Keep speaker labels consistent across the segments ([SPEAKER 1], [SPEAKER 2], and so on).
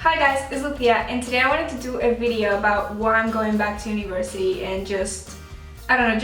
[SPEAKER 1] Hi guys, it's Lucia and today I wanted to do a video about why I'm going back to university and just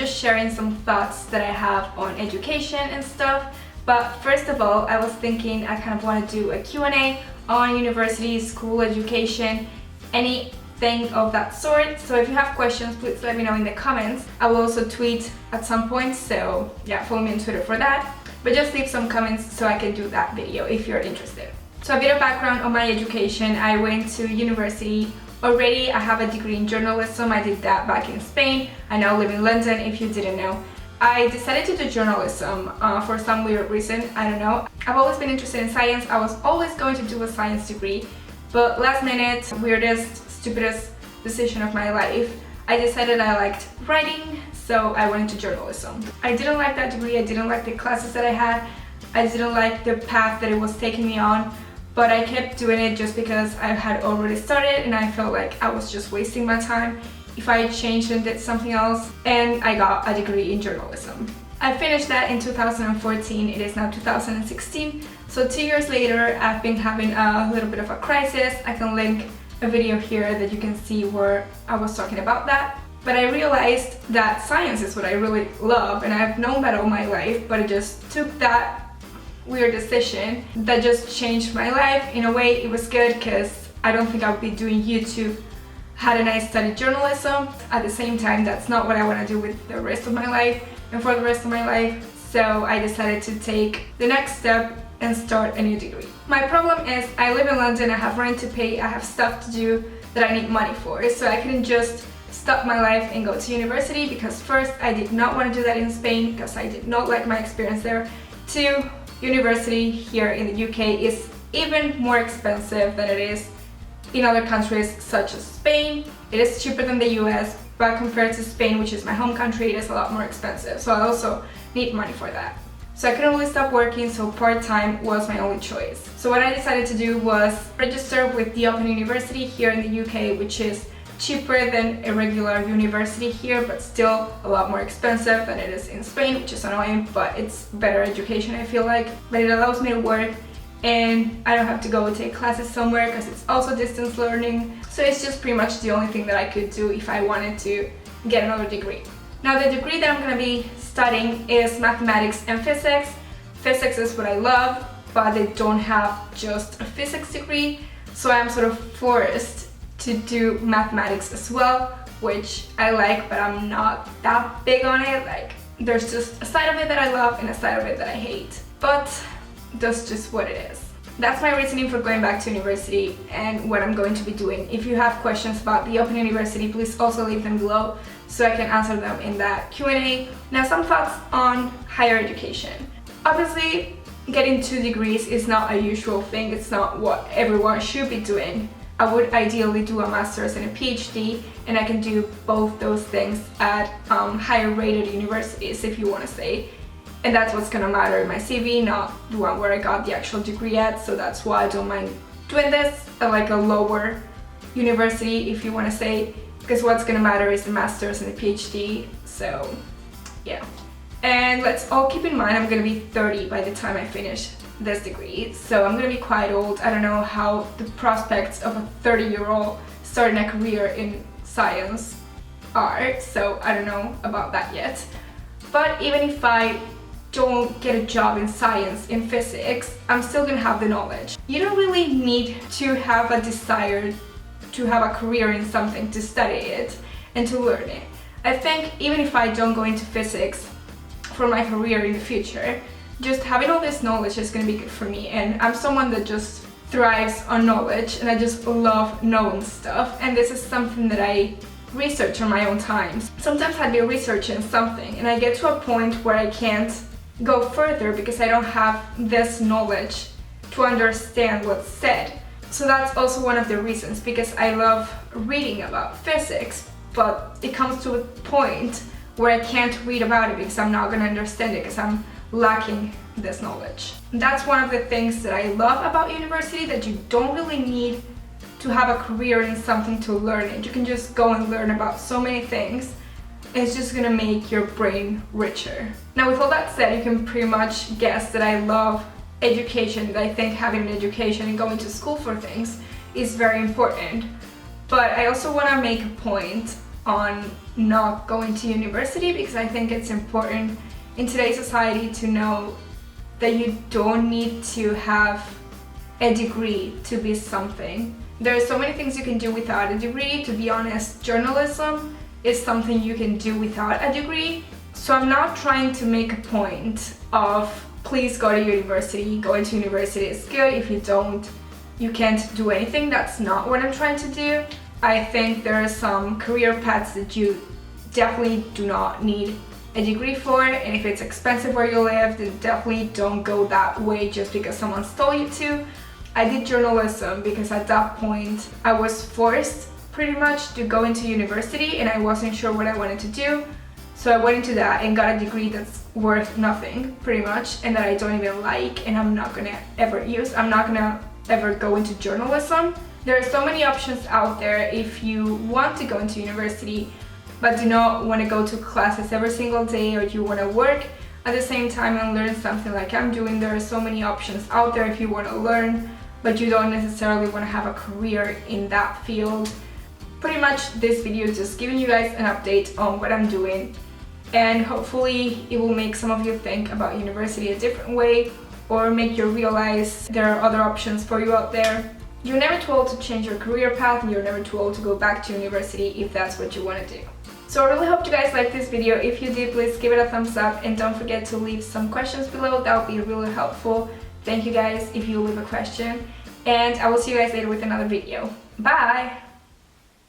[SPEAKER 1] sharing some thoughts that I have on education and stuff. But first of all, I was thinking I kind of want to do a Q&A on university, school, education, anything of that sort. So if you have questions, please let me know in the comments. I will also tweet at some point, so yeah, follow me on Twitter for that. But just leave some comments so I can do that video if you're interested. So a bit of background on my education. I went to university already. I have a degree in journalism. I did that back in Spain. I now live in London, if you didn't know. I decided to do journalism for some weird reason, I don't know. I've always been interested in science. I was always going to do a science degree, but last minute, weirdest, stupidest decision of my life, I decided I liked writing, so I went into journalism. I didn't like that degree. I didn't like the classes that I had. I didn't like the path that it was taking me on. But I kept doing it just because I had already started and I felt like I was just wasting my time if I changed and did something else, and I got a degree in journalism. I finished that in 2014, it is now 2016, so 2 years later I've been having a little bit of a crisis. I can link a video here that you can see where I was talking about that. But I realized that science is what I really love and I've known that all my life, but I just took that weird decision that just changed my life. In a way, it was good because I don't think I would be doing YouTube had I studied journalism. At the same time, that's not what I want to do with the rest of my life and for the rest of my life. So I decided to take the next step and start a new degree. My problem is I live in London, I have rent to pay, I have stuff to do that I need money for. So I couldn't just stop my life and go to university because first, I did not want to do that in Spain because I did not like my experience there. Two, university here in the UK is even more expensive than it is in other countries such as Spain. It is cheaper than the US, but compared to Spain, which is my home country, it is a lot more expensive. So I also need money for that. So I couldn't really stop working, so part-time was my only choice. So what I decided to do was register with the Open University here in the UK, which is cheaper than a regular university here, but still a lot more expensive than it is in Spain, which is annoying, but it's better education, I feel like. But it allows me to work and I don't have to go take classes somewhere because it's also distance learning. So it's just pretty much the only thing that I could do if I wanted to get another degree. Now the degree that I'm going to be studying is mathematics and physics. Physics is what I love, but they don't have just a physics degree, so I'm sort of forced to do mathematics as well, which I like, but I'm not that big on it. Like, there's just a side of it that I love and a side of it that I hate, but that's just what it is. That's my reasoning for going back to university and what I'm going to be doing. If you have questions about the Open University, please also leave them below so I can answer them in that Q&A. Now, some thoughts on higher education. Obviously, getting 2 degrees is not a usual thing. It's not what everyone should be doing. I would ideally do a master's and a PhD, and I can do both those things at higher rated universities, if you want to say. And that's what's gonna matter in my CV, not the one where I got the actual degree at. So that's why I don't mind doing this at like a lower university, if you want to say, because what's gonna matter is the master's and the PhD. So yeah. And let's all keep in mind I'm gonna be 30 by the time I finish this degree, so I'm gonna be quite old. I don't know how the prospects of a 30-year-old starting a career in science are, so I don't know about that yet. But even if I don't get a job in science, in physics, I'm still gonna have the knowledge. You don't really need to have a desire to have a career in something to study it and to learn it. I think even if I don't go into physics for my career in the future, just having all this knowledge is going to be good for me, and I'm someone that just thrives on knowledge and I just love knowing stuff, and this is something that I research on my own time. Sometimes I'd be researching something and I get to a point where I can't go further because I don't have this knowledge to understand what's said. So that's also one of the reasons, because I love reading about physics, but it comes to a point where I can't read about it because I'm not going to understand it because I'm lacking this knowledge. That's one of the things that I love about university, that you don't really need to have a career in something to learn it. You can just go and learn about so many things. It's just gonna make your brain richer. Now, with all that said, you can pretty much guess that I love education, that I think having an education and going to school for things is very important. But I also want to make a point on not going to university, because I think it's important in today's society to know that you don't need to have a degree to be something. There are so many things you can do without a degree. To be honest, journalism is something you can do without a degree. So I'm not trying to make a point of please go to university. Going to university is good. If you don't, you can't do anything. That's not what I'm trying to do. I think there are some career paths that you definitely do not need a degree for, and if it's expensive where you live, then definitely don't go that way just because someone's told you to. I did journalism because at that point I was forced pretty much to go into university and I wasn't sure what I wanted to do. So I went into that and got a degree that's worth nothing pretty much, and that I don't even like, and I'm not gonna ever use. I'm not gonna ever go into journalism. There are so many options out there if you want to go into university but do not want to go to classes every single day, or you want to work at the same time and learn something like I'm doing. There are so many options out there if you want to learn but you don't necessarily want to have a career in that field. Pretty much this video is just giving you guys an update on what I'm doing, and hopefully it will make some of you think about university a different way, or make you realize there are other options for you out there. You're never too old to change your career path, and you're never too old to go back to university if that's what you want to do. So I really hope you guys liked this video. If you did, please give it a thumbs up, and don't forget to leave some questions below. That would be really helpful. Thank you guys if you leave a question, and I will see you guys later with another video. Bye!